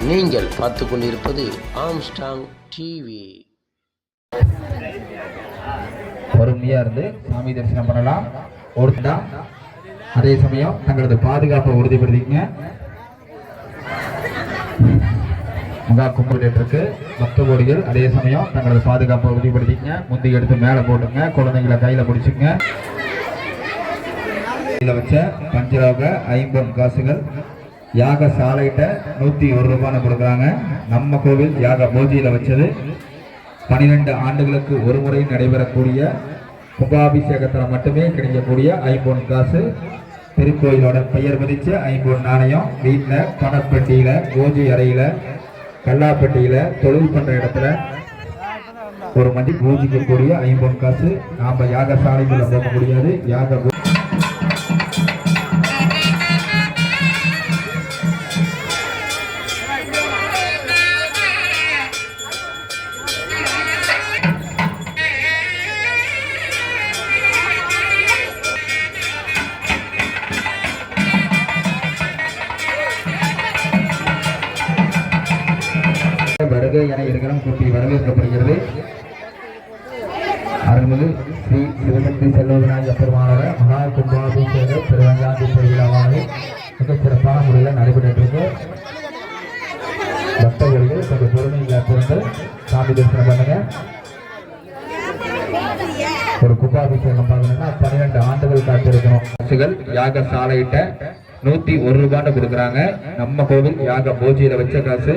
நீங்கள் பார்த்து கொண்டிருப்பது ஆம்ஸ்டாங் டிவி. பொறுமையா இருந்து சாமி தரிசனம் பண்ணலாம். அதே சமயம் தங்களது பாதுகாப்பை உறுதிப்படுத்திங்க. முகா கும்பிட்டு பக்த கோடிகள் அதே சமயம் தங்களது பாதுகாப்பை உறுதிப்படுத்திங்க. முந்தி எடுத்து மேல போட்டுங்க. குழந்தைங்களை கையில பிடிச்சுங்க. வச்ச பஞ்சலோக 50 காசுகள் யாக சாலையிட்ட 101 ரூபான்னு கொடுக்குறாங்க. நம்ம கோவில் யாக பூஜையில வச்சது 12 ஆண்டுகளுக்கு ஒரு முறை நடைபெறக்கூடிய கும்பாபிஷேகத்தில் மட்டுமே கிடைக்கக்கூடிய 50 காசு. திருக்கோயிலோட பெயர் பதிச்ச 50 நாணயம். வீட்டில் பணப்பெட்டியில, பூஜை அறையில, கல்லாப்பெட்டியில, தொழில் பண்ற இடத்துல ஒரு மதி பூஜிக்கக்கூடிய 50 காசு. நாம யாக சாலைக்குள்ள போக முடியாது. யாக வருகை என இருக்கலாம் கூட்டி வரவேற்கப்படுகிறது. அருள்மிகு ஸ்ரீ சிவசக்தி செல்வவிநாயக பெருமானோட மகா கும்பாபிஷேக திருவஞ்சாந்தி திருவிழாவானது மிக சிறப்பான முறையில் நடைபெற்றிருக்கு. பக்தர்களுக்கு கொஞ்சம் பொறுமையாக திறந்து சாமி தரிசனம் பண்ணுங்க. ஒரு கும்பாபிஷேகம் பார்க்கணும்னா 12 ஆண்டுகள் காத்திருக்கணும். யாக சாலையிட்ட 101 ரூபான்னு கொடுக்குறாங்க. நம்ம கோவில் யாக பூஜையில வச்ச காசு